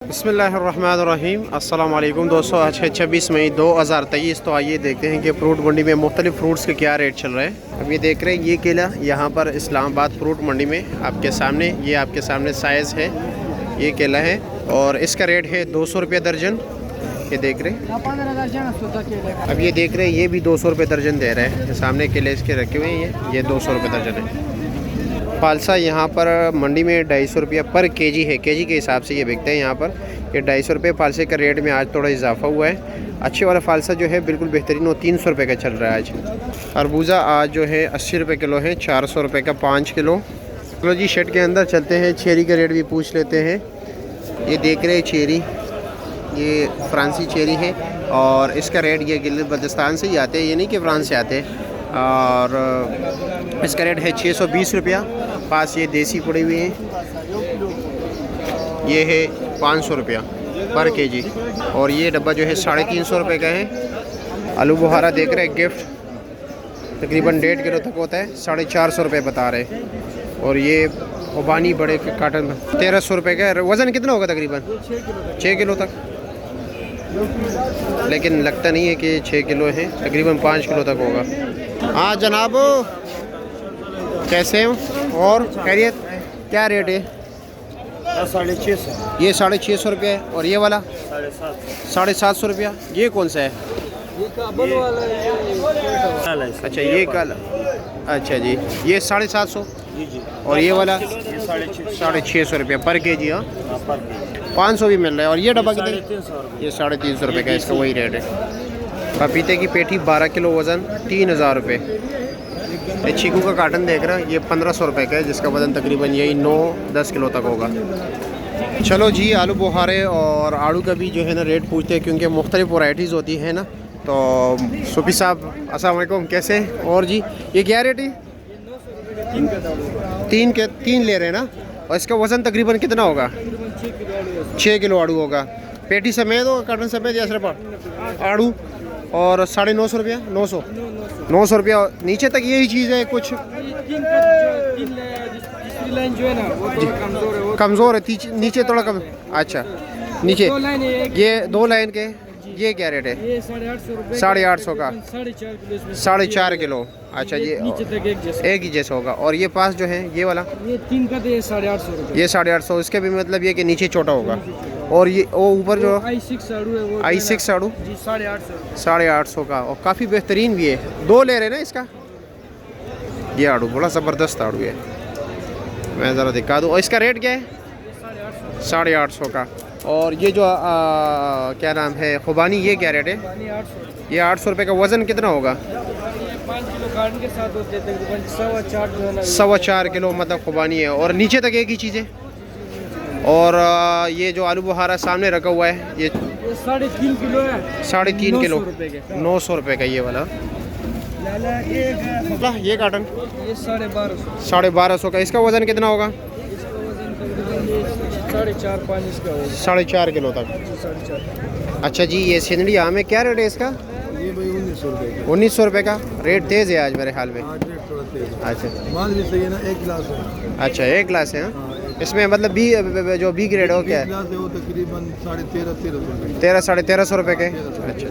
बिस्मिल्लाहिर्रहमानिर्रहीम अस्सलाम वालेकुम दोस्तों। आज है 26 मई 2023। तो आइए देखते हैं कि फ्रूट मंडी में मुख्तलिफ फ्रूट्स के क्या रेट चल रहे हैं। अब ये देख रहे हैं ये केला यहाँ पर इस्लामाबाद फ्रूट मंडी में आपके सामने साइज़ है। ये केला है और इसका रेट है 200 रुपये दर्जन। ये देख रहे हैं। अब ये देख रहे हैं ये भी 200 रुपये दर्जन दे रहे हैं। सामने केले इसके रखे हुए हैं। ये 200 रुपये दर्जन है। फालसा यहाँ पर मंडी में 250 रुपया पर केजी है। केजी के हिसाब से ये बिकते हैं यहाँ पर। ये 250 रुपये फालसे का रेट में आज थोड़ा इजाफा हुआ है। अच्छे वाला फालसा जो है बिल्कुल बेहतरीन वो 300 रुपये का चल रहा है आज। खरबूजा आज जो है 80 रुपये किलो है, 400 रुपये का 5 किलो। चलो जी शेड के अंदर चलते हैं, चेरी का रेट भी पूछ लेते हैं। ये देख रहे हैं चेरी, ये फ्रांसी चेरी है और इसका रेट ये गिलगित बल्तिस्तान से ही आते हैं, ये नहीं कि फ्रांस से आते हैं। और इसका रेट है 620 रुपया। पास ये देसी पड़ी हुई है, ये है 500 रुपया पर केजी। और ये डब्बा जो है 350 रुपये का है। आलू बुहारा देख रहे हैं गिफ्ट, तकरीबन 1.5 किलो तक होता है, 450 रुपये बता रहे। और ये खुबानी बड़े काटन 1300 रुपये का है। वज़न कितना होगा? तकरीबन 6 किलो तक, लेकिन लगता नहीं है कि 6 किलो है, तकरीबन 5 किलो तक होगा। हाँ जनाब, कैसे हो और खैरियत? क्या रेट है? 650। ये 650 रुपये है। और ये वाला 750 रुपया। ये कौन सा है? अच्छा ये काला, अच्छा जी ये 750। और ये वाला 650 रुपया पर के जी। हाँ 500 भी मिल रहा है। और ये डब्बा कितने? ये 350 रुपये का, इसका वही रेट है। पपीते की पेटी 12 किलो वज़न 3000 रुपये। ये चीकू का कार्टन देख रहा है, ये 1500 रुपये का है, जिसका वज़न तकरीबन यही 9-10 किलो तक होगा। चलो जी आलू बुहारे और आड़ू का भी जो है ना रेट पूछते हैं, क्योंकि मुख्तलिफ वैराइटीज़ होती है ना। तो सूफी साहब अस्सलाम वालेकुम, कैसे? और जी ये क्या रेट है? 3 ले रहे हैं ना। और इसका वज़न तकरीबन कितना होगा? 6 किलो आड़ू होगा। पेटी समेत होगा, कार्टन समेत या सिर्फ आड़ू? और 950 रुपया, 900 रुपया नीचे तक यही चीज़ है। कुछ लाइन जो है ना वो थोड़ा कमज़ोर है, नीचे थोड़ा कम। अच्छा नीचे ये 2 लाइन के, ये क्या रेट है? ये 850 रुपये, 850 का 4.5 किलो। अच्छा ये नीचे तक एक ही जैसा होगा। और ये पास जो है ये वाला, ये 3 का तो ये 850 रुपये। ये 850। इसके भी मतलब ये कि नीचे छोटा होगा। और ये वो ऊपर जो I6 आड़ू है, वो I6 आड़ू जी 850 850 का। और काफ़ी बेहतरीन भी है। 2 ले रहे हैं ना इसका। ये आड़ू बड़ा ज़बरदस्त आड़ू है, मैं ज़रा दिखा दूँ। और इसका रेट क्या है? 850 का। और ये जो क्या नाम है खुबानी, ये क्या रेट है? ये 800 रुपये का। वज़न कितना होगा? 5 किलो कार्टन के साथ होते हैं, तकरीबन 4.25 किलो मतलब खुबानी है। और नीचे तक एक ही चीज़ है। और ये जो आलू बुहारा सामने रखा हुआ है, ये 3.5 किलो है, 3.5 किलो, 900 रुपये का ये वाला। ये कार्टन ये 1250। 1250 का। इसका वज़न कितना होगा? इसका वजन तकरीबन 4.5-5 इसका होगा, 4.5 किलो तक। 4.5। अच्छा जी ये सिंदड़ी आम है, क्या रेट है इसका? ये भाई 1900 रुपये। 1900 रुपये का। रेट तेज़ है आज मेरे ख्याल में। आज रेट थोड़ा तेज है। अच्छा माल भी सही है ना, 1 गिलास है। अच्छा 1 गिलास है। हाँ इसमें मतलब जो बी ग्रेड हो क्या है? गिलास है वो तकरीबन 1350 रुपये। 1300-1350 रुपये के। अच्छा